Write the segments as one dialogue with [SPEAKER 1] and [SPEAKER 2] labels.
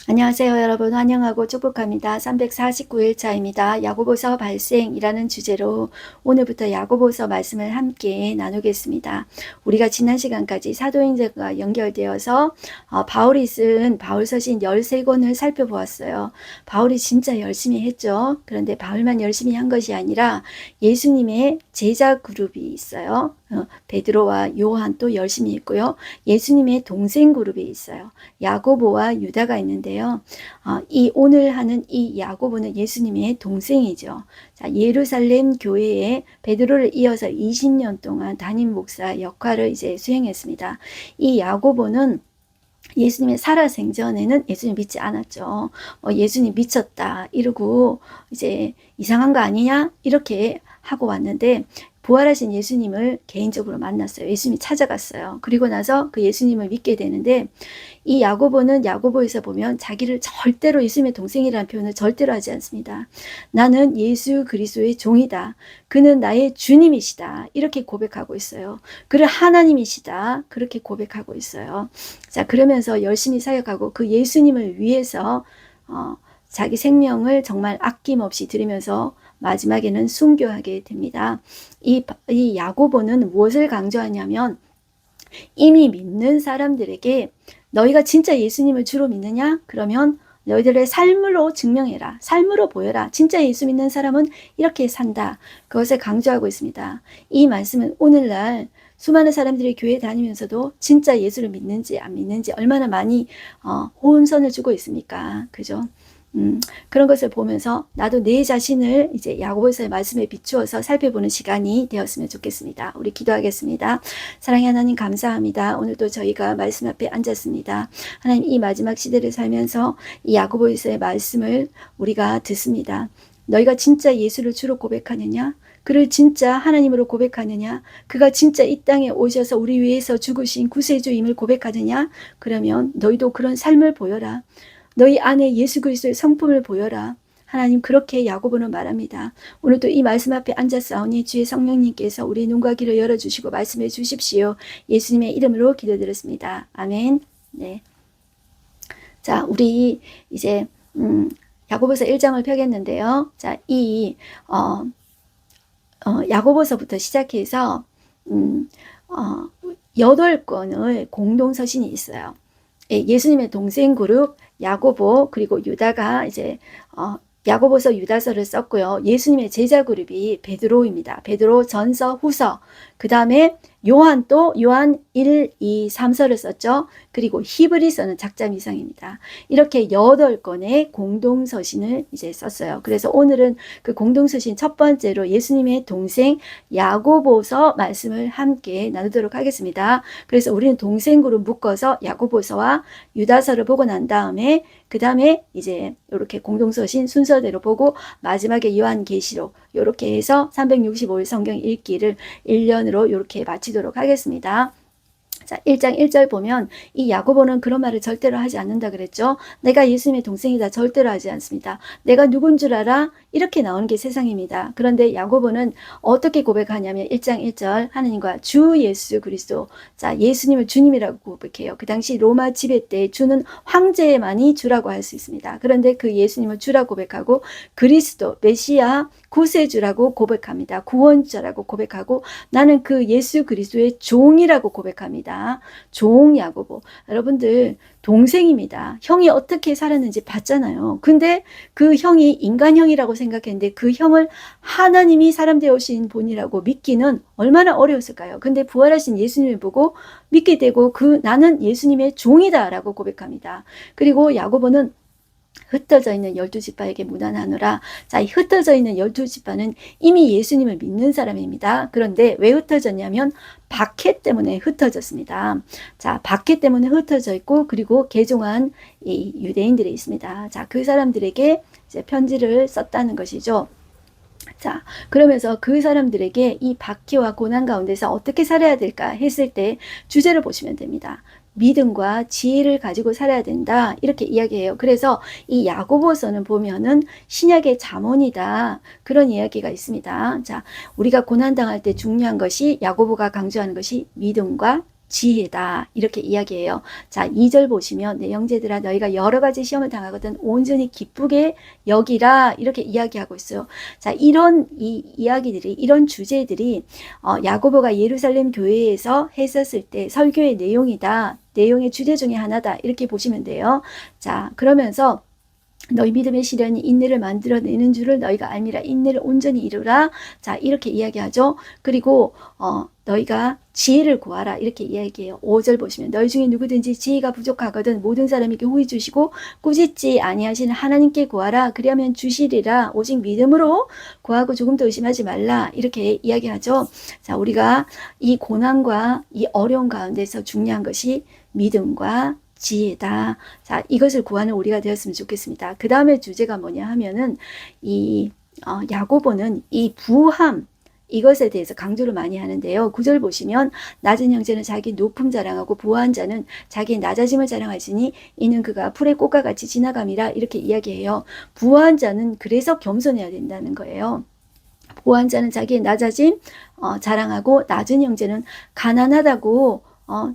[SPEAKER 1] 안녕하세요, 여러분. 환영하고 축복합니다. 349일차입니다. 야고보서 발생이라는 주제로 오늘부터 야고보서 말씀을 함께 나누겠습니다. 우리가 지난 시간까지 사도행전과 연결되어서 바울이 쓴 바울서신 13권을 살펴보았어요. 바울이 진짜 열심히 했죠. 그런데 바울만 열심히 한 것이 아니라 예수님의 제자 그룹이 있어요. 베드로와 요한 또 열심히 했고요. 예수님의 동생 그룹이 있어요. 야고보와 유다가 있는데요. 이 오늘 하는 이 야고보는 예수님의 동생이죠. 자, 예루살렘 교회에 베드로를 이어서 20년 동안 담임 목사 역할을 이제 수행했습니다. 이 야고보는 예수님의 살아생전에는 예수님 믿지 않았죠. 예수님 미쳤다 이러고 이제 이상한 거 아니냐 이렇게 하고 왔는데 부활하신 예수님을 개인적으로 만났어요. 예수님이 찾아갔어요. 그리고 나서 그 예수님을 믿게 되는데 이 야고보는 야고보에서 보면 자기를 절대로 예수님의 동생이라는 표현을 절대로 하지 않습니다. 나는 예수 그리스도의 종이다. 그는 나의 주님이시다. 이렇게 고백하고 있어요. 그를 하나님이시다. 그렇게 고백하고 있어요. 자, 그러면서 열심히 사역하고 그 예수님을 위해서 자기 생명을 정말 아낌없이 드리면서 마지막에는 순교하게 됩니다. 이 야고보는 무엇을 강조하냐면 이미 믿는 사람들에게 너희가 진짜 예수님을 주로 믿느냐? 그러면 너희들의 삶으로 증명해라. 삶으로 보여라. 진짜 예수 믿는 사람은 이렇게 산다. 그것을 강조하고 있습니다. 이 말씀은 오늘날 수많은 사람들이 교회 다니면서도 진짜 예수를 믿는지 안 믿는지 얼마나 많이 혼선을 주고 있습니까? 그죠? 그런 것을 보면서 나도 내 자신을 이제 야고보서의 말씀에 비추어서 살펴보는 시간이 되었으면 좋겠습니다. 우리 기도하겠습니다. 사랑의 하나님 감사합니다. 오늘도 저희가 말씀 앞에 앉았습니다. 하나님 이 마지막 시대를 살면서 이 야고보서의 말씀을 우리가 듣습니다. 너희가 진짜 예수를 주로 고백하느냐? 그를 진짜 하나님으로 고백하느냐? 그가 진짜 이 땅에 오셔서 우리 위해서 죽으신 구세주임을 고백하느냐? 그러면 너희도 그런 삶을 보여라. 너희 안에 예수 그리스도의 성품을 보여라. 하나님 그렇게 야고보는 말합니다. 오늘도 이 말씀 앞에 앉았사오니 주의 성령님께서 우리 눈과 귀를 열어주시고 말씀해 주십시오. 예수님의 이름으로 기도드렸습니다. 아멘. 네. 자, 우리 이제 야고보서 1장을 펴겠는데요. 자, 야고보서부터 시작해서 8권의 공동서신이 있어요. 예수님의 동생 그룹 야고보 그리고 유다가 이제 야고보서 유다서를 썼고요. 예수님의 제자 그룹이 베드로입니다. 베드로 전서 후서 그 다음에 요한 또 요한 1, 2, 3서를 썼죠. 그리고 히브리서는 작자 미상입니다. 이렇게 8권의 공동서신을 이제 썼어요. 그래서 오늘은 그 공동서신 첫 번째로 예수님의 동생 야고보서 말씀을 함께 나누도록 하겠습니다. 그래서 우리는 동생으로 묶어서 야고보서와 유다서를 보고 난 다음에 그 다음에 이제 이렇게 공동서신 순서대로 보고 마지막에 요한계시록 이렇게 해서 365일 성경 읽기를 1년으로 이렇게 마치도록 하겠습니다. 자, 1장 1절 보면 이 야고보는 그런 말을 절대로 하지 않는다 그랬죠. 내가 예수님의 동생이다 절대로 하지 않습니다. 내가 누군 줄 알아? 이렇게 나오는 게 세상입니다. 그런데 야고보는 어떻게 고백하냐면 1장 1절 하나님과 주 예수 그리스도, 자, 예수님을 주님이라고 고백해요. 그 당시 로마 지배 때 주는 황제만이 주라고 할 수 있습니다. 그런데 그 예수님을 주라고 고백하고 그리스도 메시아 구세주라고 고백합니다. 구원자라고 고백하고 나는 그 예수 그리스도의 종이라고 고백합니다. 종 야고보. 여러분들 동생입니다. 형이 어떻게 살았는지 봤잖아요. 근데 그 형이 인간형이라고 생각했는데 그 형을 하나님이 사람 되어오신 분이라고 믿기는 얼마나 어려웠을까요? 근데 부활하신 예수님을 보고 믿게 되고 나는 예수님의 종이다라고 고백합니다. 그리고 야고보는 흩어져 있는 12지파에게 무난하노라. 자, 이 흩어져 있는 12지파는 이미 예수님을 믿는 사람입니다. 그런데 왜 흩어졌냐면 박해 때문에 흩어졌습니다. 자, 박해 때문에 흩어져 있고 그리고 개종한 이 유대인들이 있습니다. 자, 그 사람들에게 이제 편지를 썼다는 것이죠. 자, 그러면서 그 사람들에게 이 박해와 고난 가운데서 어떻게 살아야 될까 했을 때 주제를 보시면 됩니다. 믿음과 지혜를 가지고 살아야 된다 이렇게 이야기해요. 그래서 이 야고보서는 보면은 신약의 잠언이다 그런 이야기가 있습니다. 자, 우리가 고난당할 때 중요한 것이 야고보가 강조하는 것이 믿음과 지혜다 이렇게 이야기해요. 자, 2절 보시면 내 형제들아 너희가 여러 가지 시험을 당하거든 온전히 기쁘게 여기라 이렇게 이야기하고 있어요. 자, 이런 이야기들이 이런 주제들이 야고보가 예루살렘 교회에서 했었을 때 설교의 내용이다. 내용의 주제 중에 하나다. 이렇게 보시면 돼요. 자, 그러면서 너희 믿음의 시련이 인내를 만들어내는 줄을 너희가 알미라. 인내를 온전히 이루라. 자, 이렇게 이야기하죠. 그리고 너희가 지혜를 구하라 이렇게 이야기해요. 5절 보시면 너희 중에 누구든지 지혜가 부족하거든 모든 사람에게 후히 주시고 꾸짖지 아니하시는 하나님께 구하라. 그리하면 주시리라. 오직 믿음으로 구하고 조금도 의심하지 말라 이렇게 이야기하죠. 자, 우리가 이 고난과 이 어려운 가운데서 중요한 것이 믿음과 지혜다. 자, 이것을 구하는 우리가 되었으면 좋겠습니다. 그 다음에 주제가 뭐냐 하면은 이 야고보는 이 부함 이것에 대해서 강조를 많이 하는데요. 9절 보시면 낮은 형제는 자기 높음 자랑하고 부한 자는 자기 낮아짐을 자랑하시니 이는 그가 풀의 꽃과 같이 지나감이라 이렇게 이야기해요. 부한 자는 그래서 겸손해야 된다는 거예요. 부한 자는 자기의 낮아짐 자랑하고 낮은 형제는 가난하다고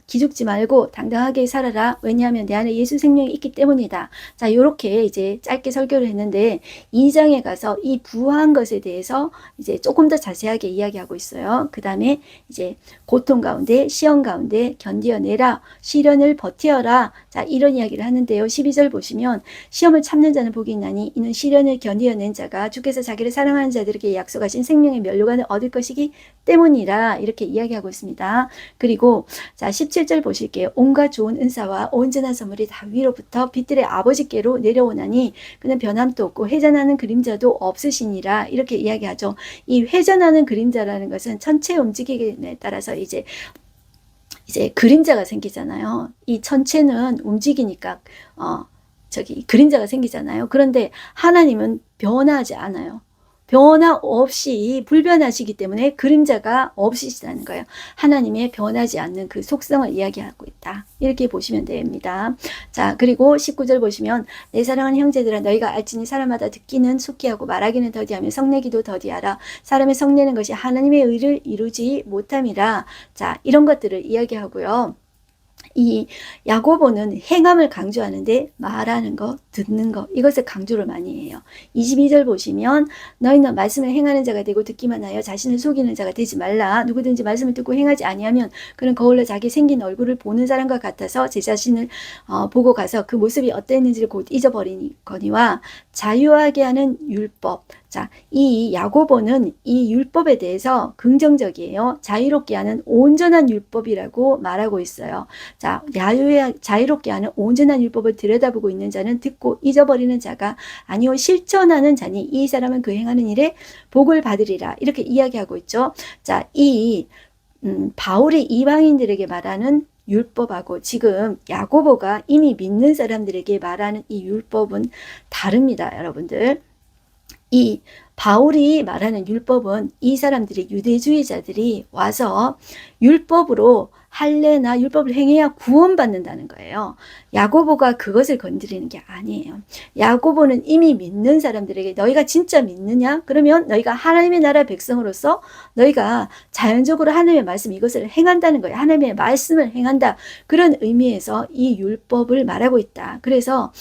[SPEAKER 1] 기죽지 말고 당당하게 살아라. 왜냐하면 내 안에 예수 생명이 있기 때문이다. 자, 이렇게 이제 짧게 설교를 했는데 2장에 가서 이 부한 것에 대해서 이제 조금 더 자세하게 이야기하고 있어요. 그 다음에 이제 고통 가운데 시험 가운데 견디어내라. 시련을 버티어라. 자, 이런 이야기를 하는데요. 12절 보시면 시험을 참는 자는 복이 있나니 이는 시련을 견디어낸 자가 주께서 자기를 사랑하는 자들에게 약속하신 생명의 면류관을 얻을 것이기 때문이라 이렇게 이야기하고 있습니다. 그리고 자, 17절 보실게요. 온갖 좋은 은사와 온전한 선물이 다위로부터 빛들의 아버지께로 내려오나니 그는 변함도 없고 회전하는 그림자도 없으시니라 이렇게 이야기하죠. 이 회전하는 그림자라는 것은 천체 움직임에 따라서 이제 그림자가 생기잖아요. 이 천체는 움직이니까 그림자가 생기잖아요. 그런데 하나님은 변하지 않아요. 변화 없이 불변하시기 때문에 그림자가 없으시다는 거예요. 하나님의 변하지 않는 그 속성을 이야기하고 있다. 이렇게 보시면 됩니다. 자, 그리고 19절 보시면 내 사랑하는 형제들아 너희가 알지니 사람마다 듣기는 속히하고 말하기는 더디하며 성내기도 더디하라. 사람의 성내는 것이 하나님의 의를 이루지 못함이라. 자, 이런 것들을 이야기하고요. 이 야고보는 행함을 강조하는데 말하는 거, 듣는 거 이것을 강조를 많이 해요. 22절 보시면 너희는 말씀을 행하는 자가 되고 듣기만 하여 자신을 속이는 자가 되지 말라. 누구든지 말씀을 듣고 행하지 아니하면 그는 거울로 자기 생긴 얼굴을 보는 사람과 같아서 제 자신을 보고 가서 그 모습이 어땠는지를 곧 잊어버리거니와 자유하게 하는 율법. 자, 이 야고보는 이 율법에 대해서 긍정적이에요. 자유롭게 하는 온전한 율법이라고 말하고 있어요. 자, 자유롭게 하는 온전한 율법을 들여다보고 있는 자는 듣고 잊어버리는 자가 아니요 실천하는 자니 이 사람은 그 행하는 일에 복을 받으리라. 이렇게 이야기하고 있죠. 자, 바울이 이방인들에게 말하는 율법하고 지금 야고보가 이미 믿는 사람들에게 말하는 이 율법은 다릅니다, 여러분들. 이 바울이 말하는 율법은 이 사람들이 유대주의자들이 와서 율법으로 할례나 율법을 행해야 구원받는다는 거예요. 야고보가 그것을 건드리는 게 아니에요. 야고보는 이미 믿는 사람들에게 너희가 진짜 믿느냐? 그러면 너희가 하나님의 나라 백성으로서 너희가 자연적으로 하나님의 말씀 이것을 행한다는 거예요. 하나님의 말씀을 행한다. 그런 의미에서 이 율법을 말하고 있다. 그래서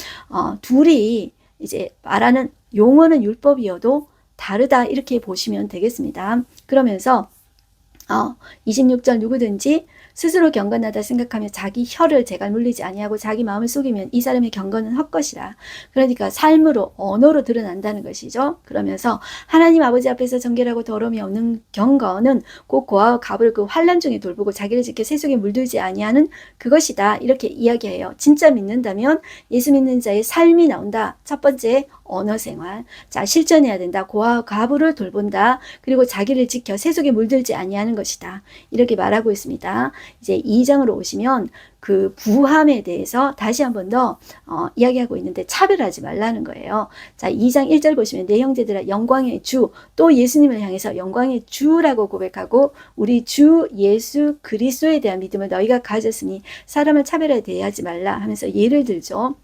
[SPEAKER 1] 둘이 이제 말하는 용어는 율법이어도 다르다 이렇게 보시면 되겠습니다. 그러면서 26절 누구든지 스스로 경건하다 생각하며 자기 혀를 제갈 물리지 아니하고 자기 마음을 속이면 이 사람의 경건은 헛것이라. 그러니까 삶으로 언어로 드러난다는 것이죠. 그러면서 하나님 아버지 앞에서 정결하고 더러움이 없는 경건은 곧 고아와 갑을 그 환난 중에 돌보고 자기를 지켜 세속에 물들지 아니하는 그것이다. 이렇게 이야기해요. 진짜 믿는다면 예수 믿는 자의 삶이 나온다. 첫 번째 언어 생활. 자, 실천해야 된다. 고아와 가부를 돌본다. 그리고 자기를 지켜 세속에 물들지 아니하는 것이다. 이렇게 말하고 있습니다. 이제 2장으로 오시면 그 부함에 대해서 다시 한 번 더 이야기하고 있는데 차별하지 말라는 거예요. 자, 2장 1절 보시면 내 형제들아 영광의 주, 또 예수님을 향해서 영광의 주라고 고백하고 우리 주 예수 그리스도에 대한 믿음을 너희가 가졌으니 사람을 차별하게 대하지 말라 하면서 예를 들죠.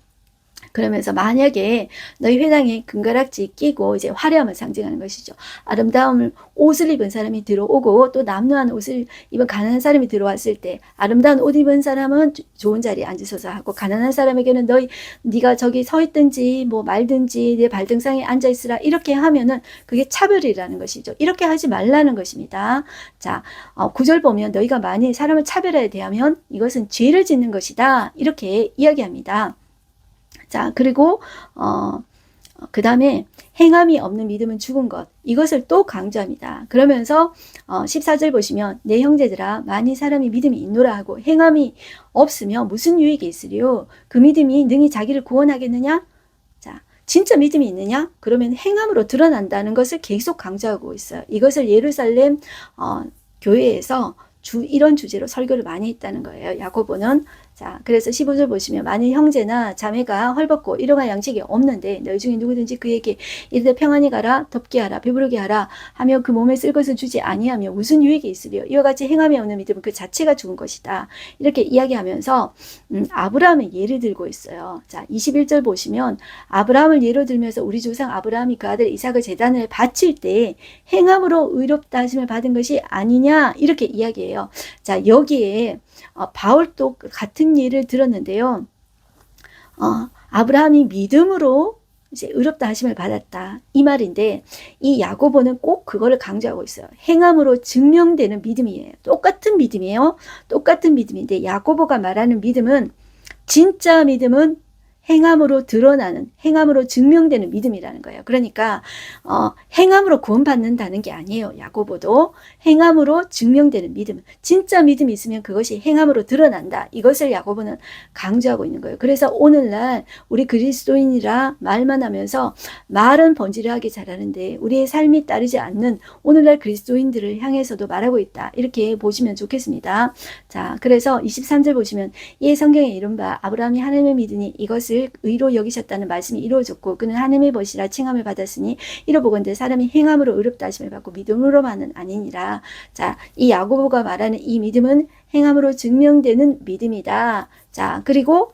[SPEAKER 1] 그러면서 만약에 너희 회당에 금가락지 끼고 이제 화려함을 상징하는 것이죠. 아름다운 옷을 입은 사람이 들어오고 또 남루한 옷을 입은 가난한 사람이 들어왔을 때 아름다운 옷 입은 사람은 좋은 자리에 앉으셔서 하고 가난한 사람에게는 네가 저기 서 있든지 뭐 말든지 내 발등상에 앉아 있으라 이렇게 하면은 그게 차별이라는 것이죠. 이렇게 하지 말라는 것입니다. 자, 9절 보면 너희가 만일 사람을 차별하여 대하면 이것은 죄를 짓는 것이다. 이렇게 이야기합니다. 자, 그리고 그 다음에 행함이 없는 믿음은 죽은 것, 이것을 또 강조합니다. 그러면서 14절 보시면 내 형제들아 만일 사람이 믿음이 있노라 하고 행함이 없으면 무슨 유익이 있으리요? 그 믿음이 능히 자기를 구원하겠느냐? 자, 진짜 믿음이 있느냐? 그러면 행함으로 드러난다는 것을 계속 강조하고 있어요. 이것을 예루살렘 교회에서 이런 주제로 설교를 많이 했다는 거예요. 야고보는. 자, 그래서 15절 보시면 만일 형제나 자매가 헐벗고 일용할 양식이 없는데 너희 중에 누구든지 그에게 이르되 평안히 가라 덥게 하라 배부르게 하라 하며 그 몸에 쓸 것을 주지 아니하며 무슨 유익이 있으리요? 이와 같이 행함이 없는 믿음은 그 자체가 죽은 것이다. 이렇게 이야기하면서 아브라함의 예를 들고 있어요. 자, 21절 보시면 아브라함을 예로 들면서 우리 조상 아브라함이 그 아들 이삭을 제단을 바칠 때 행함으로 의롭다 하심을 받은 것이 아니냐 이렇게 이야기해요. 자, 여기에 바울도 같은 예를 들었는데요. 아브라함이 믿음으로 이제 의롭다 하심을 받았다. 이 말인데 이 야고보는 꼭 그거를 강조하고 있어요. 행함으로 증명되는 믿음이에요. 똑같은 믿음이에요. 똑같은 믿음인데 야고보가 말하는 믿음은 진짜 믿음은 행함으로 드러나는, 행함으로 증명되는 믿음이라는 거예요. 그러니까 행함으로 구원받는다는 게 아니에요. 야고보도 행함으로 증명되는 믿음, 진짜 믿음이 있으면 그것이 행함으로 드러난다. 이것을 야고보는 강조하고 있는 거예요. 그래서 오늘날 우리 그리스도인이라 말만 하면서 말은 번지르하게 잘하는데 우리의 삶이 따르지 않는 오늘날 그리스도인들을 향해서도 말하고 있다. 이렇게 보시면 좋겠습니다. 자, 그래서 23절 보시면 이 성경에 이른바 아브라함이 하나님을 믿으니 이것을 의로 여기셨다는 말씀이 이루어졌고 그는 하나님의 벗이라 칭함을 받았으니 이로보건대 사람이 행함으로 의롭다 하심을 받고 믿음으로만은 아니니라. 자, 이 야고보가 말하는 이 믿음은 행함으로 증명되는 믿음이다. 자, 그리고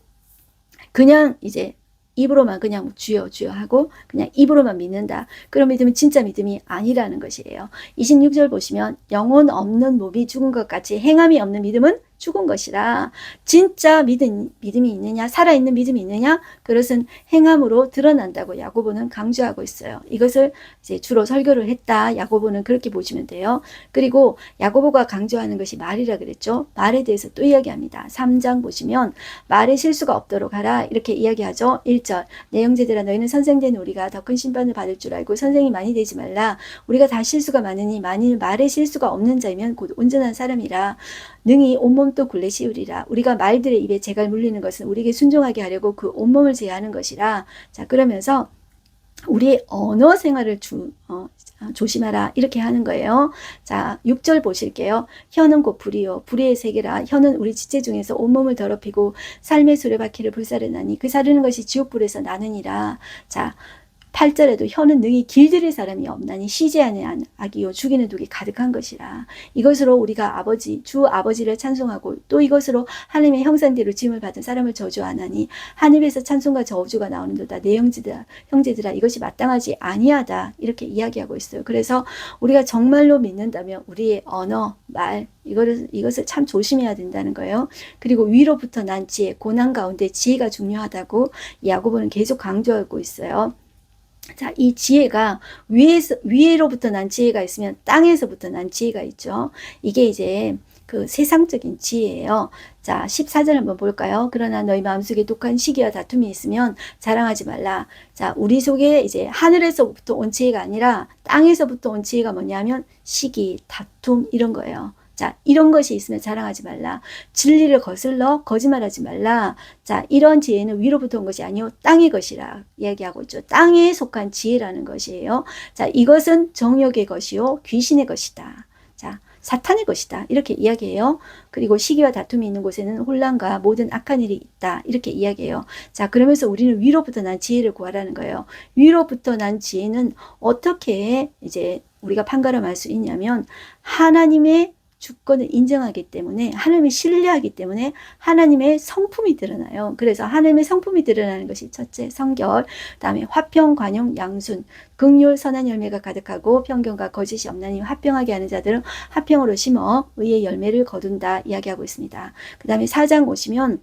[SPEAKER 1] 그냥 이제 입으로만 그냥 주여 주여 하고 그냥 입으로만 믿는다. 그런 믿음은 진짜 믿음이 아니라는 것이에요. 26절 보시면 영혼 없는 몸이 죽은 것 같이 행함이 없는 믿음은 죽은 것이라. 진짜 믿음이 있느냐, 살아있는 믿음이 있느냐, 그것은 행함으로 드러난다고 야고보는 강조하고 있어요. 이것을 이제 주로 설교를 했다. 야고보는 그렇게 보시면 돼요. 그리고 야고보가 강조하는 것이 말이라 그랬죠. 말에 대해서 또 이야기합니다. 3장 보시면 말에 실수가 없도록 하라 이렇게 이야기하죠. 1절 내 형제들아 너희는 선생된 우리가 더 큰 심판을 받을 줄 알고 선생이 많이 되지 말라. 우리가 다 실수가 많으니 만일 말에 실수가 없는 자이면 곧 온전한 사람이라. 능히 온몸 또 굴레 씌우리라. 우리가 말들의 입에 재갈 물리는 것은 우리에게 순종하게 하려고 그 온몸을 제하는 것이라. 자, 그러면서 우리의 언어 생활을 조심하라 이렇게 하는 거예요. 자, 6절 보실게요. 혀는 곧 불이요 불의의 세계라. 혀는 우리 지체 중에서 온몸을 더럽히고 삶의 수레바퀴를 불사르나니 그 사르는 것이 지옥불에서 나느니라. 자, 8절에도 혀는 능히 길들일 사람이 없나니 시제하는 악이요 죽이는 독이 가득한 것이라. 이것으로 우리가 주 아버지를 찬송하고 또 이것으로 하나님의 형상대로 지음을 받은 사람을 저주하나니 한 입에서 찬송과 저주가 나오는도다. 내 형제들아 이것이 마땅하지 아니하다 이렇게 이야기하고 있어요. 그래서 우리가 정말로 믿는다면 우리의 언어, 말 이것을 참 조심해야 된다는 거예요. 그리고 위로부터 난 지혜, 고난 가운데 지혜가 중요하다고 야고보는 계속 강조하고 있어요. 자, 이 지혜가 위로부터 난 지혜가 있으면 땅에서부터 난 지혜가 있죠. 이게 이제 그 세상적인 지혜예요. 자, 14절 한번 볼까요? 그러나 너희 마음속에 독한 시기와 다툼이 있으면 자랑하지 말라. 자, 우리 속에 이제 하늘에서부터 온 지혜가 아니라 땅에서부터 온 지혜가 뭐냐면 시기, 다툼 이런 거예요. 자, 이런 것이 있으면 자랑하지 말라. 진리를 거슬러 거짓말하지 말라. 자, 이런 지혜는 위로부터 온 것이 아니요 땅의 것이라 이야기하고 있죠. 땅에 속한 지혜라는 것이에요. 자, 이것은 정욕의 것이요 귀신의 것이다. 자, 사탄의 것이다. 이렇게 이야기해요. 그리고 시기와 다툼이 있는 곳에는 혼란과 모든 악한 일이 있다. 이렇게 이야기해요. 자, 그러면서 우리는 위로부터 난 지혜를 구하라는 거예요. 위로부터 난 지혜는 어떻게 이제 우리가 판가름할 수 있냐면 하나님의 주권을 인정하기 때문에 하나님을 신뢰하기 때문에 하나님의 성품이 드러나요. 그래서 하나님의 성품이 드러나는 것이 첫째 성결, 그다음에 화평, 관용, 양순, 긍휼, 선한 열매가 가득하고 편견과 거짓이 없나니 화평하게 하는 자들은 화평으로 심어 의의 열매를 거둔다 이야기하고 있습니다. 그 다음에 4장 오시면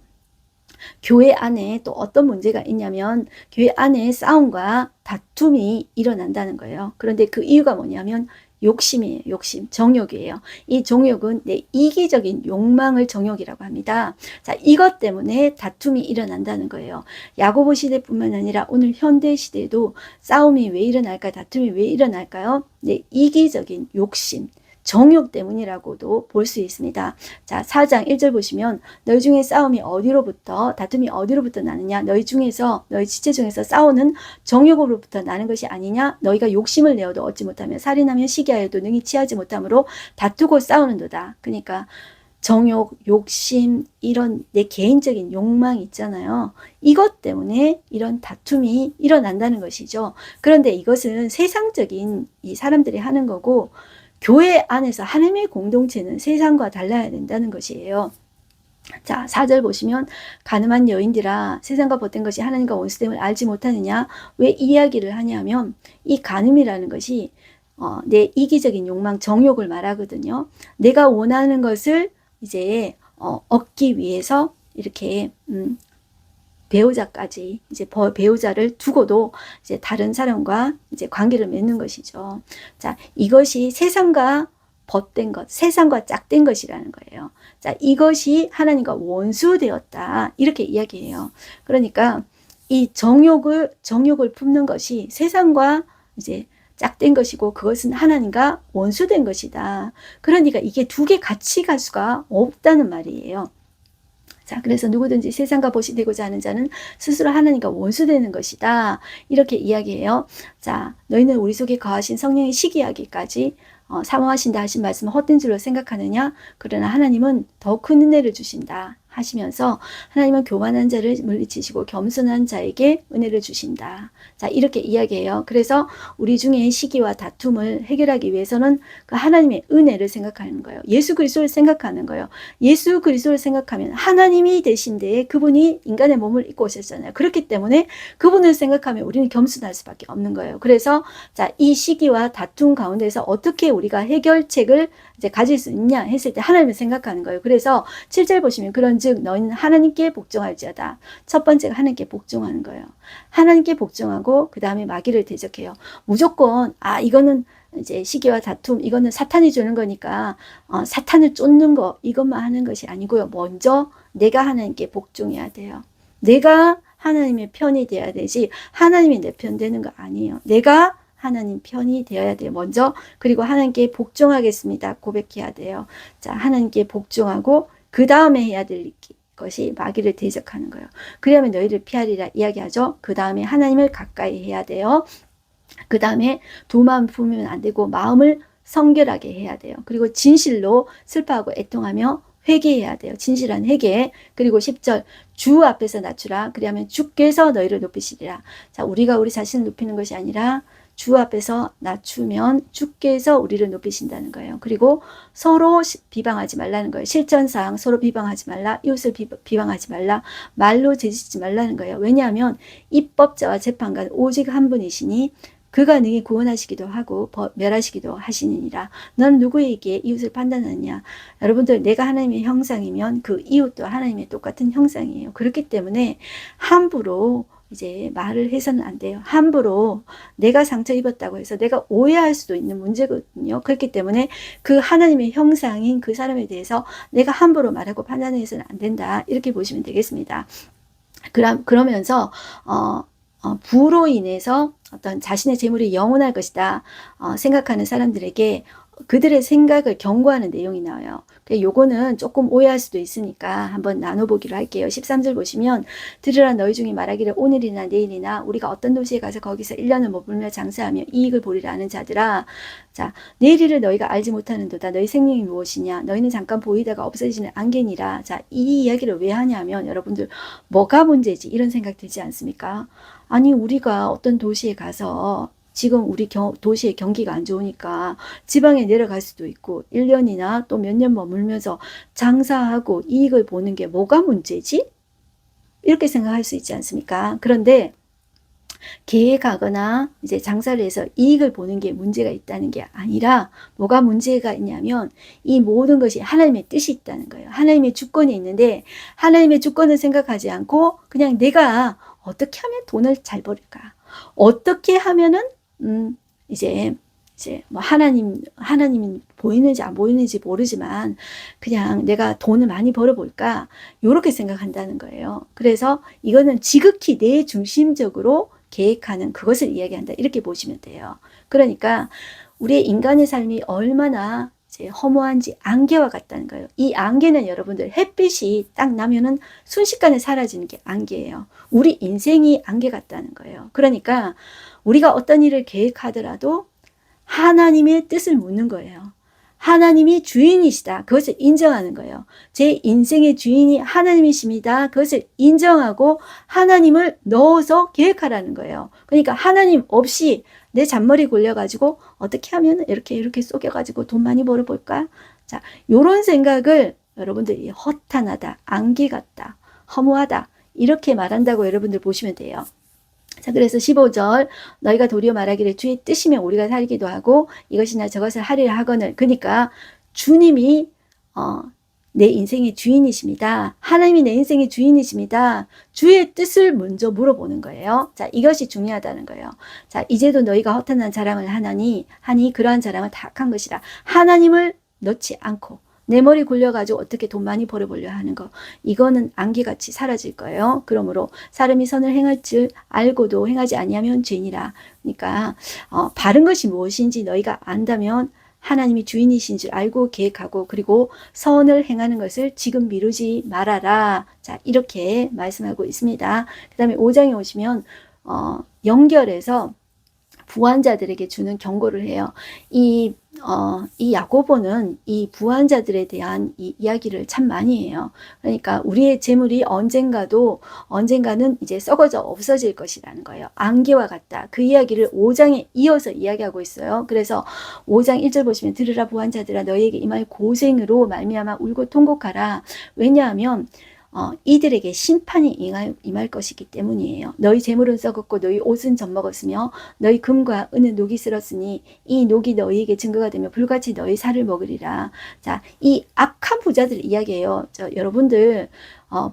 [SPEAKER 1] 교회 안에 또 어떤 문제가 있냐면 교회 안에 싸움과 다툼이 일어난다는 거예요. 그런데 그 이유가 뭐냐면 욕심이에요. 욕심, 정욕이에요. 이 정욕은 내 이기적인 욕망을 정욕이라고 합니다. 자, 이것 때문에 다툼이 일어난다는 거예요. 야고보 시대뿐만 아니라 오늘 현대 시대에도 싸움이 왜 일어날까, 다툼이 왜 일어날까요? 내 이기적인 욕심, 정욕 때문이라고도 볼 수 있습니다. 자, 4장 1절 보시면 너희 중에 다툼이 어디로부터 나느냐? 너희 지체 중에서 싸우는 정욕으로부터 나는 것이 아니냐? 너희가 욕심을 내어도 얻지 못하며 살인하며 시기하여도 능히 취하지 못함으로 다투고 싸우는도다. 그러니까 정욕, 욕심, 이런 내 개인적인 욕망이 있잖아요. 이것 때문에 이런 다툼이 일어난다는 것이죠. 그런데 이것은 세상적인 이 사람들이 하는 거고 교회 안에서 하나님의 공동체는 세상과 달라야 된다는 것이에요. 자, 4절 보시면 가늠한 여인들아 세상과 벗된 것이 하나님과 원수됨을 알지 못하느냐? 왜 이 이야기를 하냐면 이 간음이라는 것이 내 이기적인 욕망, 정욕을 말하거든요. 내가 원하는 것을 이제 얻기 위해서 이렇게 배우자까지 이제 배우자를 두고도 이제 다른 사람과 이제 관계를 맺는 것이죠. 자, 이것이 세상과 벗된 것, 세상과 짝된 것이라는 거예요. 자, 이것이 하나님과 원수되었다. 이렇게 이야기해요. 그러니까 이 정욕을 품는 것이 세상과 이제 짝된 것이고 그것은 하나님과 원수된 것이다. 그러니까 이게 두 개 같이 갈 수가 없다는 말이에요. 자, 그래서 누구든지 세상과 벗이 되고자 하는 자는 스스로 하나님과 원수되는 것이다. 이렇게 이야기해요. 자, 너희는 우리 속에 거하신 성령의 시기하기까지 사모하신다 하신 말씀은 헛된 줄로 생각하느냐? 그러나 하나님은 더 큰 은혜를 주신다 하시면서 하나님은 교만한 자를 물리치시고 겸손한 자에게 은혜를 주신다. 자, 이렇게 이야기해요. 그래서 우리 중에 시기와 다툼을 해결하기 위해서는 그 하나님의 은혜를 생각하는 거예요. 예수 그리스도를 생각하는 거예요. 예수 그리스도를 생각하면 하나님이 되신데 그분이 인간의 몸을 입고 오셨잖아요. 그렇기 때문에 그분을 생각하면 우리는 겸손할 수밖에 없는 거예요. 그래서 자, 이 시기와 다툼 가운데서 어떻게 우리가 해결책을 이제 가질 수 있냐 했을 때 하나님을 생각하는 거예요. 그래서 7절 보시면 그런즉 너희는 하나님께 복종할지어다. 첫 번째가 하나님께 복종하는 거예요. 하나님께 복종하고 그 다음에 마귀를 대적해요. 무조건 이거는 이제 시기와 다툼 이거는 사탄이 주는 거니까 사탄을 쫓는 거 이것만 하는 것이 아니고요. 먼저 내가 하나님께 복종해야 돼요. 내가 하나님의 편이 돼야 되지 하나님이 내 편 되는 거 아니에요. 내가 하나님 편이 되어야 돼요. 먼저 그리고 하나님께 복종하겠습니다. 고백해야 돼요. 자, 하나님께 복종하고 그 다음에 해야 될 것이 마귀를 대적하는 거예요. 그러면 너희를 피하리라 이야기하죠. 그 다음에 하나님을 가까이 해야 돼요. 그 다음에 두 마음 품으면 안 되고 마음을 성결하게 해야 돼요. 그리고 진실로 슬퍼하고 애통하며 회개해야 돼요. 진실한 회개. 그리고 10절 주 앞에서 낮추라. 그리하면 주께서 너희를 높이시리라. 자, 우리가 우리 자신을 높이는 것이 아니라 주 앞에서 낮추면 주께서 우리를 높이신다는 거예요. 그리고 서로 비방하지 말라는 거예요. 실전상 서로 비방하지 말라. 이웃을 비방하지 말라. 말로 제지지 말라는 거예요. 왜냐하면 입법자와 재판관 오직 한 분이시니 그가 능히 구원하시기도 하고 멸하시기도 하시니라. 넌 누구에게 이웃을 판단하느냐? 여러분들 내가 하나님의 형상이면 그 이웃도 하나님의 똑같은 형상이에요. 그렇기 때문에 함부로 이제 말을 해서는 안 돼요. 함부로 내가 상처 입었다고 해서 내가 오해할 수도 있는 문제거든요. 그렇기 때문에 그 하나님의 형상인 그 사람에 대해서 내가 함부로 말하고 판단해서는 안 된다. 이렇게 보시면 되겠습니다. 그러면서 부로 인해서 어떤 자신의 재물이 영원할 것이다 생각하는 사람들에게 그들의 생각을 경고하는 내용이 나와요. 요거는 조금 오해할 수도 있으니까 한번 나눠보기로 할게요. 13절 보시면 들으라 너희 중에 말하기를 오늘이나 내일이나 우리가 어떤 도시에 가서 거기서 1년을 머물며 장사하며 이익을 보리라 하는 자들아. 자, 내일을 너희가 알지 못하는도다. 너희 생명이 무엇이냐? 너희는 잠깐 보이다가 없어지는 안개니라. 자, 이 이야기를 왜 하냐면 여러분들 뭐가 문제지? 이런 생각 들지 않습니까? 아니 우리가 어떤 도시에 가서 지금 우리 도시의 경기가 안 좋으니까 지방에 내려갈 수도 있고 1년이나 또 몇 년 머물면서 장사하고 이익을 보는 게 뭐가 문제지? 이렇게 생각할 수 있지 않습니까? 그런데 계획하거나 이제 장사를 해서 이익을 보는 게 문제가 있다는 게 아니라 뭐가 문제가 있냐면 이 모든 것이 하나님의 뜻이 있다는 거예요. 하나님의 주권이 있는데 하나님의 주권을 생각하지 않고 그냥 내가 어떻게 하면 돈을 잘 벌을까? 어떻게 하면은 이제 뭐 하나님이 보이는지 안 보이는지 모르지만 그냥 내가 돈을 많이 벌어볼까? 요렇게 생각한다는 거예요. 그래서 이거는 지극히 내 중심적으로 계획하는 그것을 이야기한다. 이렇게 보시면 돼요. 그러니까 우리의 인간의 삶이 얼마나 이제 허무한지 안개와 같다는 거예요. 이 안개는 여러분들 햇빛이 딱 나면은 순식간에 사라지는 게 안개예요. 우리 인생이 안개 같다는 거예요. 그러니까 우리가 어떤 일을 계획하더라도 하나님의 뜻을 묻는 거예요. 하나님이 주인이시다. 그것을 인정하는 거예요. 제 인생의 주인이 하나님이십니다. 그것을 인정하고 하나님을 넣어서 계획하라는 거예요. 그러니까 하나님 없이 내 잔머리 굴려가지고 어떻게 하면 이렇게 속여가지고 돈 많이 벌어볼까? 자, 요런 생각을 여러분들이 허탄하다, 안개 같다, 허무하다 이렇게 말한다고 여러분들 보시면 돼요. 자, 그래서 15절 너희가 도리어 말하기를 주의 뜻이면 우리가 살기도 하고 이것이나 저것을 하리라 하거늘. 그러니까 주님이 내 인생의 주인이십니다. 하나님이 내 인생의 주인이십니다. 주의 뜻을 먼저 물어보는 거예요. 자, 이것이 중요하다는 거예요. 자, 이제도 너희가 허탄한 자랑을 하니 그러한 자랑은 탁한 것이라. 하나님을 넣지 않고 내 머리 굴려가지고 어떻게 돈 많이 벌어보려 하는 거. 이거는 안개같이 사라질 거예요. 그러므로 사람이 선을 행할 줄 알고도 행하지 아니하면 죄니라. 그러니까 바른 것이 무엇인지 너희가 안다면 하나님이 주인이신 줄 알고 계획하고 그리고 선을 행하는 것을 지금 미루지 말아라. 자, 이렇게 말씀하고 있습니다. 그 다음에 5장에 오시면 연결해서 부한자들에게 주는 경고를 해요. 이 야고보는 이 부한자들에 대한 이 이야기를 참 많이 해요. 그러니까 우리의 재물이 언젠가는 이제 썩어져 없어질 것이라는 거예요. 안개와 같다. 그 이야기를 5장에 이어서 이야기하고 있어요. 그래서 5장 1절 보시면 들으라 부한자들아 너희에게 임할 고생으로 말미암아 울고 통곡하라. 왜냐하면 이들에게 심판이 임할 것이기 때문이에요. 너희 재물은 썩었고 너희 옷은 젖먹었으며 너희 금과 은은 녹이 슬었으니 이 녹이 너희에게 증거가 되며 불같이 너희 살을 먹으리라. 자, 이 악한 부자들 이야기예요. 여러분들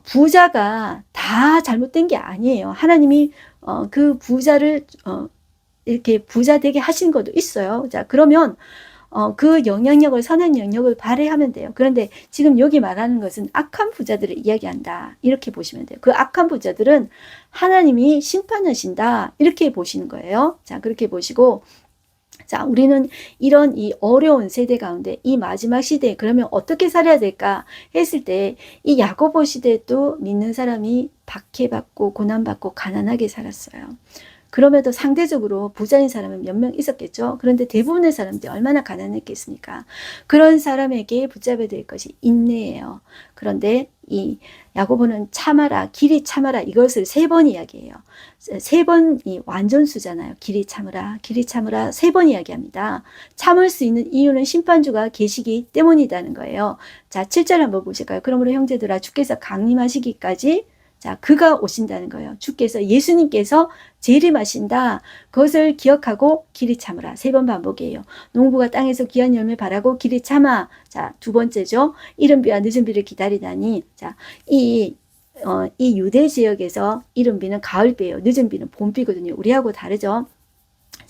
[SPEAKER 1] 부자가 다 잘못된 게 아니에요. 하나님이 그 부자를 이렇게 부자 되게 하신 것도 있어요. 자, 그러면 그 영향력을 선한 영역을 발휘하면 돼요. 그런데 지금 여기 말하는 것은 악한 부자들을 이야기한다. 이렇게 보시면 돼요. 그 악한 부자들은 하나님이 심판하신다. 이렇게 보시는 거예요. 자, 그렇게 보시고 자, 우리는 이런 이 어려운 세대 가운데 이 마지막 시대에 그러면 어떻게 살아야 될까 했을 때 이 야고보 시대도 믿는 사람이 박해받고 고난받고 가난하게 살았어요. 그럼에도 상대적으로 부자인 사람은 몇 명 있었겠죠. 그런데 대부분의 사람들이 얼마나 가난했겠습니까? 그런 사람에게 붙잡아야 될 것이 인내예요. 그런데 이 야고보는 참아라, 길이 참아라 이것을 3번 이야기해요. 3번이 완전수잖아요. 길이 참으라, 길이 참으라 3번 이야기합니다. 참을 수 있는 이유는 심판주가 계시기 때문이라는 거예요. 자, 7절 한번 보실까요? 그러므로 형제들아 주께서 강림하시기까지 자, 그가 오신다는 거예요. 주께서 예수님께서 재림하신다. 그것을 기억하고 길이 참으라. 3번 반복이에요. 농부가 땅에서 귀한 열매 바라고 길이 참아. 자, 2번째죠. 이른 비와 늦은 비를 기다리다니. 자, 이 유대 지역에서 이른 비는 가을비예요. 늦은 비는 봄비거든요. 우리하고 다르죠.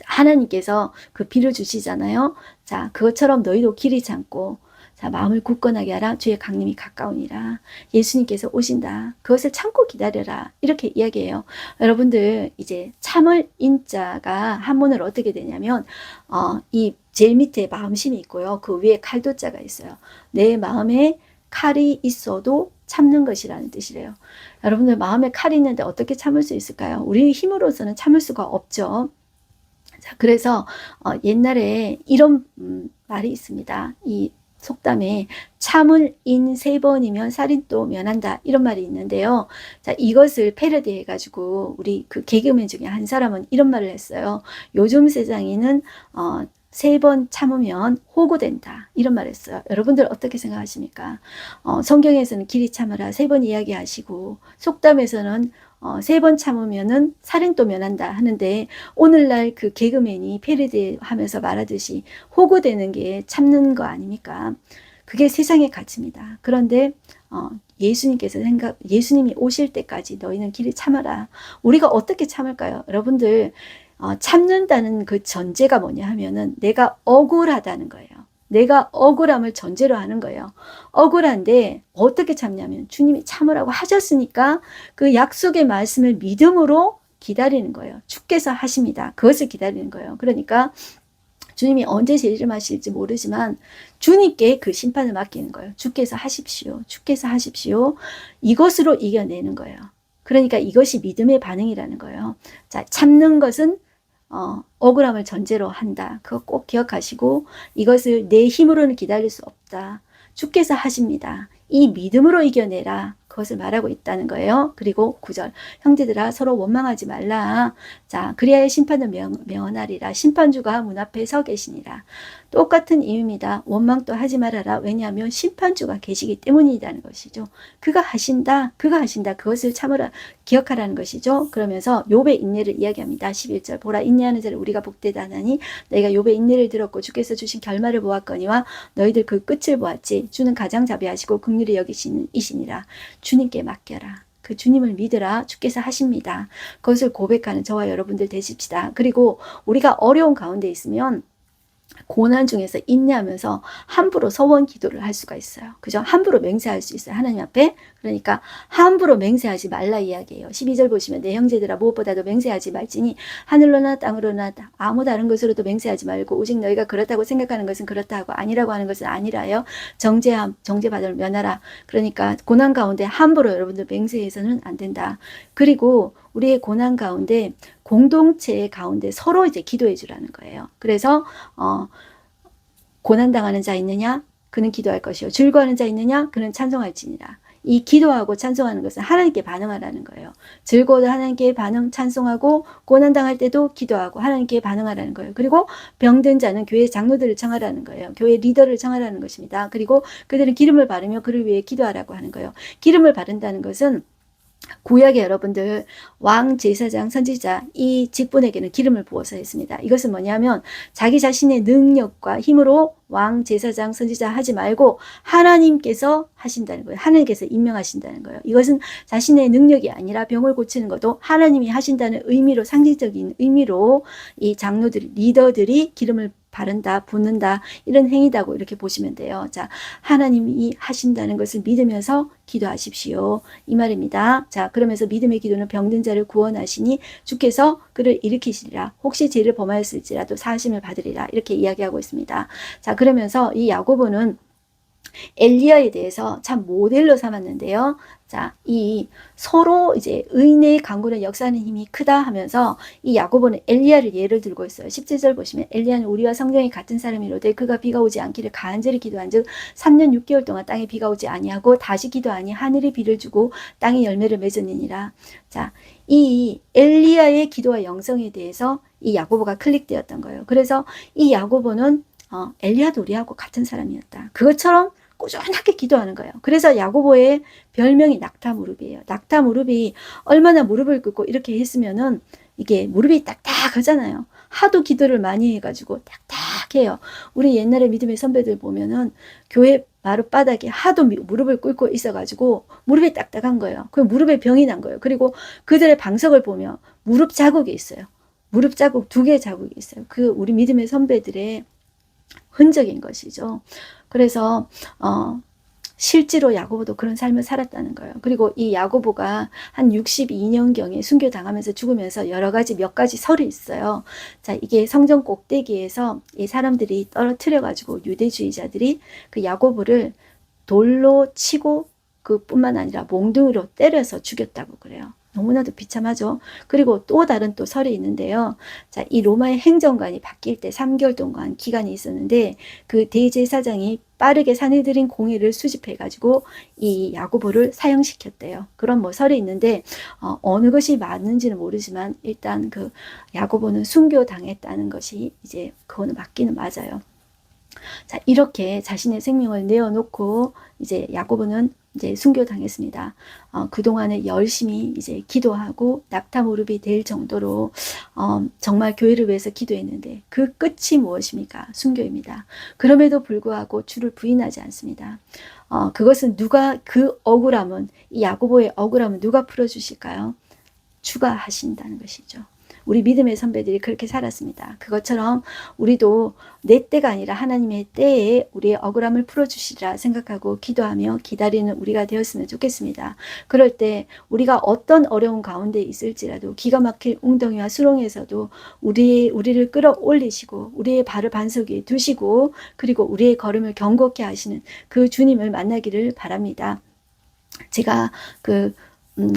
[SPEAKER 1] 하나님께서 그 비를 주시잖아요. 자, 그것처럼 너희도 길이 참고 자, 마음을 굳건하게 하라. 주의 강림이 가까우니라. 예수님께서 오신다. 그것을 참고 기다려라. 이렇게 이야기해요. 여러분들 이제 참을 인자가 한문으로 어떻게 되냐면 이 제일 밑에 마음심이 있고요. 그 위에 칼도자가 있어요. 내 마음에 칼이 있어도 참는 것이라는 뜻이래요. 여러분들 마음에 칼이 있는데 어떻게 참을 수 있을까요? 우리 힘으로서는 참을 수가 없죠. 자, 그래서 옛날에 이런 말이 있습니다. 이 속담에 참을 인 3번이면 살인도 면한다 이런 말이 있는데요. 자, 이것을 패러디해 가지고 우리 그 개그맨 중에 한 사람은 이런 말을 했어요. 요즘 세상에는 3번 참으면 호구된다 이런 말을 했어요. 여러분들 어떻게 생각하십니까? 성경에서는 길이 참으라 3번 이야기하시고, 속담에서는 3번 참으면은 살인도 면한다 하는데, 오늘날 그 개그맨이 패러디 하면서 말하듯이 호구되는 게 참는 거 아닙니까? 그게 세상의 가치입니다. 그런데 예수님이 오실 때까지 너희는 길이 참아라. 우리가 어떻게 참을까요? 여러분들, 참는다는 그 전제가 뭐냐 하면은 내가 억울하다는 거예요. 내가 억울함을 전제로 하는 거예요. 억울한데 어떻게 참냐면 주님이 참으라고 하셨으니까 그 약속의 말씀을 믿음으로 기다리는 거예요. 주께서 하십니다. 그것을 기다리는 거예요. 그러니까 주님이 언제 재림하실지 모르지만 주님께 그 심판을 맡기는 거예요. 주께서 하십시오. 주께서 하십시오. 이것으로 이겨내는 거예요. 그러니까 이것이 믿음의 반응이라는 거예요. 자, 참는 것은 억울함을 전제로 한다. 그거 꼭 기억하시고, 이것을 내 힘으로는 기다릴 수 없다. 주께서 하십니다. 이 믿음으로 이겨내라. 그것을 말하고 있다는 거예요. 그리고 9절, 형제들아 서로 원망하지 말라. 자, 그리하여 심판을 명하리라. 심판주가 문 앞에 서 계시니라. 똑같은 이유입니다. 원망도 하지 말아라. 왜냐하면 심판주가 계시기 때문이라는 것이죠. 그가 하신다. 그것을 참으라. 기억하라는 것이죠. 그러면서 욥의 인내를 이야기합니다. 11절, 보라 인내하는 자를 우리가 복되다 하나니 너희가 욥의 인내를 들었고 주께서 주신 결말을 보았거니와 너희들 그 끝을 보았지. 주는 가장 자비하시고 긍휼히 여기시는 이시니라. 주님께 맡겨라. 그 주님을 믿으라. 주께서 하십니다. 그것을 고백하는 저와 여러분들 되십시다. 그리고 우리가 어려운 가운데 있으면 고난 중에서 인내하면서 함부로 서원 기도를 할 수가 있어요. 그죠? 함부로 맹세할 수 있어요. 하나님 앞에. 그러니까 함부로 맹세하지 말라 이야기예요. 12절 보시면 내 형제들아 무엇보다도 맹세하지 말지니 하늘로나 땅으로나 아무 다른 것으로도 맹세하지 말고 오직 너희가 그렇다고 생각하는 것은 그렇다 하고 아니라고 하는 것은 아니라요. 정죄받을 면하라. 그러니까 고난 가운데 함부로 여러분들 맹세해서는 안 된다. 그리고 우리의 고난 가운데 공동체 가운데 서로 이제 기도해 주라는 거예요. 그래서 고난당하는 자 있느냐? 그는 기도할 것이요. 즐거워하는 자 있느냐? 그는 찬송할지니라. 이 기도하고 찬송하는 것은 하나님께 반응하라는 거예요. 즐거워도 하나님께 찬송하고 고난당할 때도 기도하고 하나님께 반응하라는 거예요. 그리고 병든 자는 교회 장로들을 청하라는 거예요. 교회 리더를 청하라는 것입니다. 그리고 그들은 기름을 바르며 그를 위해 기도하라고 하는 거예요. 기름을 바른다는 것은 구약의 여러분들 왕, 제사장, 선지자 이 직분에게는 기름을 부어서 했습니다. 이것은 뭐냐면 자기 자신의 능력과 힘으로 왕, 제사장, 선지자 하지 말고 하나님께서 하신다는 거예요. 하나님께서 임명하신다는 거예요. 이것은 자신의 능력이 아니라 병을 고치는 것도 하나님이 하신다는 의미로, 상징적인 의미로 이 장로들, 리더들이 기름을 바른다, 붓는다 이런 행위다고 이렇게 보시면 돼요. 자, 하나님이 하신다는 것을 믿으면서 기도하십시오. 이 말입니다. 자, 그러면서 믿음의 기도는 병든 자를 구원하시니 주께서 그를 일으키시리라. 혹시 죄를 범하였을지라도 사하심을 받으리라. 이렇게 이야기하고 있습니다. 자, 그러면서 이 야고보는 엘리야에 대해서 참 모델로 삼았는데요. 자, 이 서로 이제 의인의 강구는 역사하는 힘이 크다 하면서 이 야고보는 엘리야를 예를 들고 있어요. 17절 보시면 엘리야는 우리와 성경이 같은 사람이로되 그가 비가 오지 않기를 간절히 기도한즉 3년 6개월 동안 땅에 비가 오지 아니하고 다시 기도하니 하늘이 비를 주고 땅이 열매를 맺었느니라. 자, 이 엘리야의 기도와 영성에 대해서 이 야고보가 클릭되었던 거예요. 그래서 이 야고보는 엘리야도 우리하고 같은 사람이었다. 그것처럼 꾸준하게 기도하는 거예요. 그래서 야고보의 별명이 낙타 무릎이에요. 낙타 무릎이 얼마나 무릎을 꿇고 이렇게 했으면은 이게 무릎이 딱딱하잖아요. 하도 기도를 많이 해가지고 딱딱해요. 우리 옛날에 믿음의 선배들 보면은 교회 마룻바닥에 하도 무릎을 꿇고 있어가지고 무릎이 딱딱한 거예요. 그 무릎에 병이 난 거예요. 그리고 그들의 방석을 보면 무릎 자국이 있어요. 무릎 자국 2개 자국이 있어요. 그 우리 믿음의 선배들의 흔적인 것이죠. 그래서 실제로 야고보도 그런 삶을 살았다는 거예요. 그리고 이 야고보가 한 62년경에 순교당하면서 죽으면서 여러 가지 몇 가지 설이 있어요. 자, 이게 성전 꼭대기에서 이 사람들이 떨어뜨려가지고 유대주의자들이 그 야고보를 돌로 치고 그뿐만 아니라 몽둥이로 때려서 죽였다고 그래요. 너무나도 비참하죠. 그리고 또 다른 또 설이 있는데요. 자, 이 로마의 행정관이 바뀔 때 3개월 동안 기간이 있었는데 그 대제사장이 빠르게 사내들인 공의를 수집해가지고 이 야고보를 사형시켰대요. 그런 뭐 설이 있는데 어느 것이 맞는지는 모르지만 일단 그 야고보는 순교당했다는 것이 이제 그거는 맞기는 맞아요. 자, 이렇게 자신의 생명을 내어놓고 이제 야고보는 이제 순교당했습니다. 그동안에 열심히 이제 기도하고 낙타무릎이 될 정도로 정말 교회를 위해서 기도했는데 그 끝이 무엇입니까? 순교입니다. 그럼에도 불구하고 주를 부인하지 않습니다. 그것은 누가 그 억울함은 이 야고보의 억울함은 누가 풀어주실까요? 주가 하신다는 것이죠. 우리 믿음의 선배들이 그렇게 살았습니다. 그것처럼 우리도 내 때가 아니라 하나님의 때에 우리의 억울함을 풀어주시리라 생각하고 기도하며 기다리는 우리가 되었으면 좋겠습니다. 그럴 때 우리가 어떤 어려운 가운데 있을지라도 기가 막힐 웅덩이와 수렁에서도 우리를 끌어올리시고 우리의 발을 반석 위에 두시고 그리고 우리의 걸음을 경고케 하시는 그 주님을 만나기를 바랍니다. 제가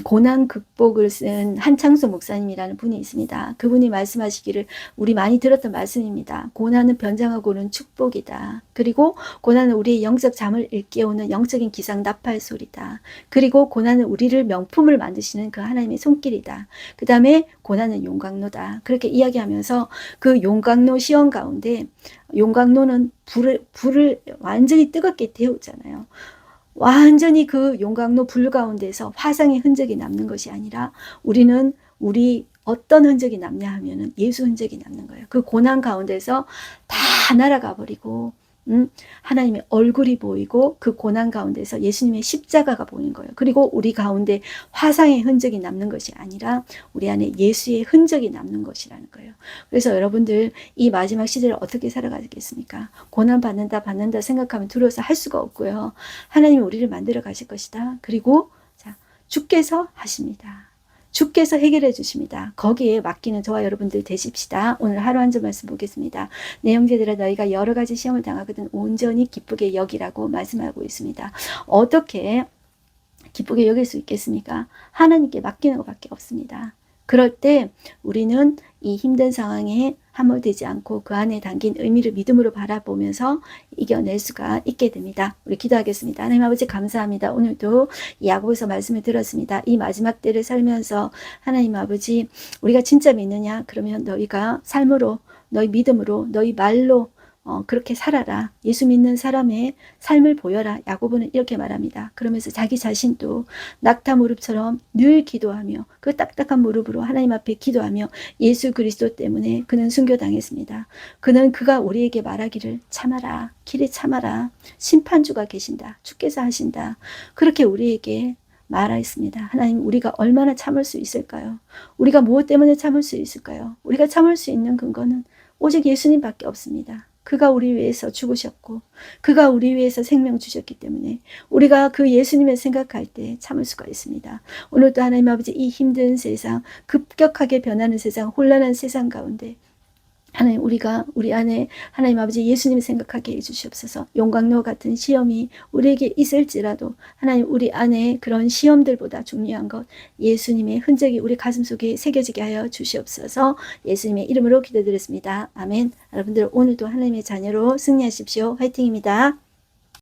[SPEAKER 1] 고난 극복을 쓴 한창수 목사님이라는 분이 있습니다. 그분이 말씀하시기를 우리 많이 들었던 말씀입니다. 고난은 변장하고는 축복이다. 그리고 고난은 우리의 영적 잠을 일깨우는 영적인 기상 나팔 소리다. 그리고 고난은 우리를 명품을 만드시는 그 하나님의 손길이다. 그 다음에 고난은 용광로다. 그렇게 이야기하면서 그 용광로 시험 가운데 용광로는 불을 완전히 뜨겁게 데우잖아요. 완전히 그 용광로 불 가운데서 화상의 흔적이 남는 것이 아니라 우리 어떤 흔적이 남냐 하면은 예수 흔적이 남는 거예요. 그 고난 가운데서 다 날아가 버리고 하나님의 얼굴이 보이고 그 고난 가운데서 예수님의 십자가가 보이는 거예요. 그리고 우리 가운데 화상의 흔적이 남는 것이 아니라 우리 안에 예수의 흔적이 남는 것이라는 거예요. 그래서 여러분들 이 마지막 시대를 어떻게 살아가겠습니까? 고난 받는다 생각하면 두려워서 할 수가 없고요. 하나님이 우리를 만들어 가실 것이다. 그리고 자, 주께서 하십니다. 주께서 해결해 주십니다. 거기에 맡기는 저와 여러분들 되십시다. 오늘 하루 한 절 말씀 보겠습니다. 내 형제들아 너희가 여러 가지 시험을 당하거든 온전히 기쁘게 여기라고 말씀하고 있습니다. 어떻게 기쁘게 여길 수 있겠습니까? 하나님께 맡기는 것밖에 없습니다. 그럴 때 우리는 이 힘든 상황에 함몰되지 않고 그 안에 담긴 의미를 믿음으로 바라보면서 이겨낼 수가 있게 됩니다. 우리 기도하겠습니다. 하나님 아버지 감사합니다. 오늘도 야고보서 말씀을 들었습니다. 이 마지막 때를 살면서 하나님 아버지 우리가 진짜 믿느냐? 그러면 너희가 삶으로 너희 믿음으로 너희 말로 그렇게 살아라. 예수 믿는 사람의 삶을 보여라. 야고보는 이렇게 말합니다. 그러면서 자기 자신도 낙타 무릎처럼 늘 기도하며 그 딱딱한 무릎으로 하나님 앞에 기도하며 예수 그리스도 때문에 그는 순교당했습니다. 그가 우리에게 말하기를 참아라. 길에 참아라. 심판주가 계신다. 주께서 하신다. 그렇게 우리에게 말하였습니다. 하나님 우리가 얼마나 참을 수 있을까요? 우리가 무엇 때문에 참을 수 있을까요? 우리가 참을 수 있는 근거는 오직 예수님밖에 없습니다. 그가 우리 위해서 죽으셨고 그가 우리 위해서 생명 주셨기 때문에 우리가 그 예수님을 생각할 때 참을 수가 있습니다. 오늘도 하나님 아버지 이 힘든 세상 급격하게 변하는 세상 혼란한 세상 가운데 하나님 우리가 우리 안에 하나님 아버지 예수님을 생각하게 해주시옵소서. 용광로 같은 시험이 우리에게 있을지라도 하나님 우리 안에 그런 시험들보다 중요한 것 예수님의 흔적이 우리 가슴속에 새겨지게 하여 주시옵소서. 예수님의 이름으로 기도드렸습니다. 아멘. 여러분들 오늘도 하나님의 자녀로 승리하십시오. 화이팅입니다.